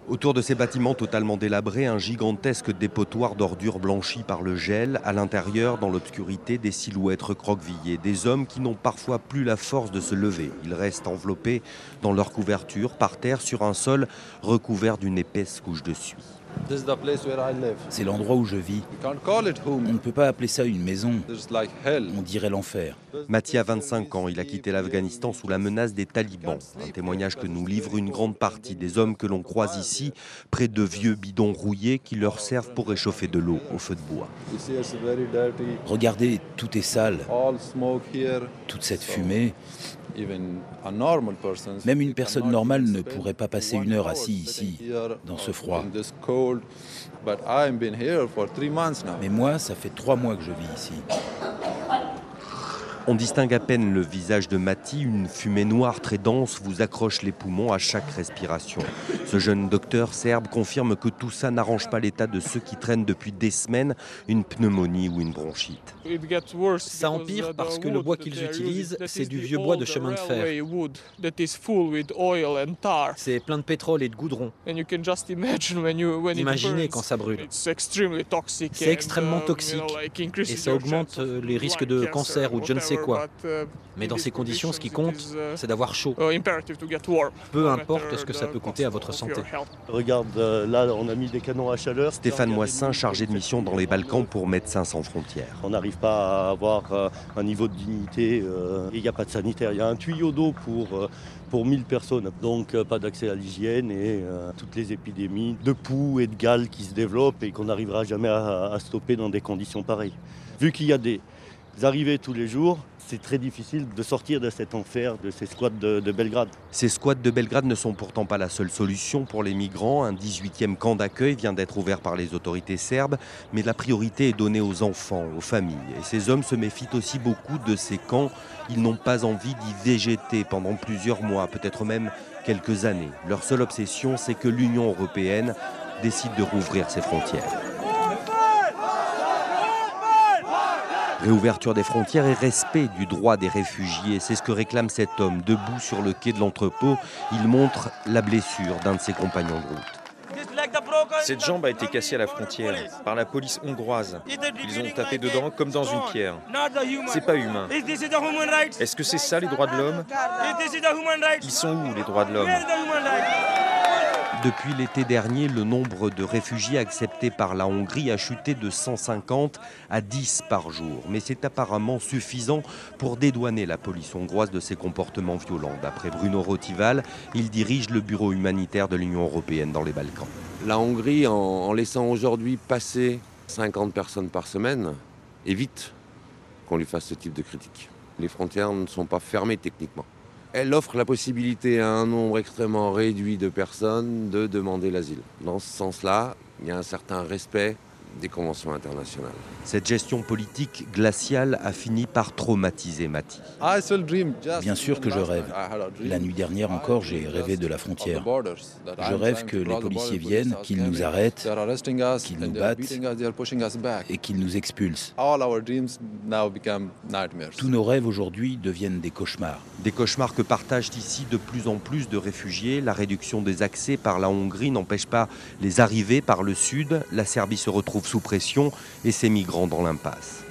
Autour de ces bâtiments totalement délabrés, un gigantesque dépotoir d'ordures blanchies par le gel. À l'intérieur, dans l'obscurité, des silhouettes recroquevillées, des hommes qui n'ont parfois plus la force de se lever. Ils restent enveloppés dans leur couverture, par terre, sur un sol recouvert d'une épaisse couche de suie. C'est l'endroit où je vis. On ne peut pas appeler ça une maison. On dirait l'enfer. Mati a 25 ans, il a quitté l'Afghanistan sous la menace des talibans. Un témoignage que nous livre une grande partie des hommes que l'on croise ici, près de vieux bidons rouillés qui leur servent pour réchauffer de l'eau au feu de bois. Regardez, tout est sale. Toute cette fumée. Même une personne normale ne pourrait pas passer une heure assis ici, dans ce froid. Mais moi, ça fait 3 mois que je vis ici. On distingue à peine le visage de Mati, une fumée noire très dense vous accroche les poumons à chaque respiration. Ce jeune docteur serbe confirme que tout ça n'arrange pas l'état de ceux qui traînent depuis des semaines une pneumonie ou une bronchite. Ça empire parce que le bois qu'ils utilisent, c'est du vieux bois de chemin de fer. C'est plein de pétrole et de goudron. Imaginez quand ça brûle. C'est extrêmement toxique et ça augmente les risques de cancer ou de je ne sais quoi. Mais dans ces conditions, ce qui compte, c'est d'avoir chaud. Peu importe ce que ça peut coûter à votre santé. Regarde, là, on a mis des canons à chaleur. Stéphane Moissin, chargé de mission dans les Balkans pour Médecins sans frontières. On n'arrive pas à avoir un niveau de dignité. Il n'y a pas de sanitaire. Il y a un tuyau d'eau pour 1000 personnes. Donc pas d'accès à l'hygiène et toutes les épidémies de poux et de gale qui se développent et qu'on n'arrivera jamais à stopper dans des conditions pareilles. Vu qu'il y a des arrivées tous les jours, c'est très difficile de sortir de cet enfer, de ces squats de Belgrade. Ces squats de Belgrade ne sont pourtant pas la seule solution pour les migrants. Un 18e camp d'accueil vient d'être ouvert par les autorités serbes, mais la priorité est donnée aux enfants, aux familles. Et ces hommes se méfient aussi beaucoup de ces camps. Ils n'ont pas envie d'y végéter pendant plusieurs mois, peut-être même quelques années. Leur seule obsession, c'est que l'Union européenne décide de rouvrir ses frontières. Réouverture des frontières et respect du droit des réfugiés, c'est ce que réclame cet homme. Debout sur le quai de l'entrepôt, il montre la blessure d'un de ses compagnons de route. Cette jambe a été cassée à la frontière par la police hongroise. Ils ont tapé dedans comme dans une pierre. C'est pas humain. Est-ce que c'est ça les droits de l'homme? Ils sont où les droits de l'homme? Depuis l'été dernier, le nombre de réfugiés acceptés par la Hongrie a chuté de 150 à 10 par jour. Mais c'est apparemment suffisant pour dédouaner la police hongroise de ses comportements violents. D'après Bruno Rotival, il dirige le bureau humanitaire de l'Union européenne dans les Balkans. La Hongrie, en laissant aujourd'hui passer 50 personnes par semaine, évite qu'on lui fasse ce type de critique. Les frontières ne sont pas fermées techniquement. Elle offre la possibilité à un nombre extrêmement réduit de personnes de demander l'asile. Dans ce sens-là, il y a un certain respect des conventions internationales. Cette gestion politique glaciale a fini par traumatiser Mati. Bien sûr que je rêve. La nuit dernière encore, j'ai rêvé de la frontière. Je rêve que les policiers viennent, qu'ils nous arrêtent, qu'ils nous battent et qu'ils nous expulsent. Tous nos rêves aujourd'hui deviennent des cauchemars. Des cauchemars que partagent ici de plus en plus de réfugiés. La réduction des accès par la Hongrie n'empêche pas les arrivées par le sud. La Serbie se retrouve sous pression et ses migrants dans l'impasse.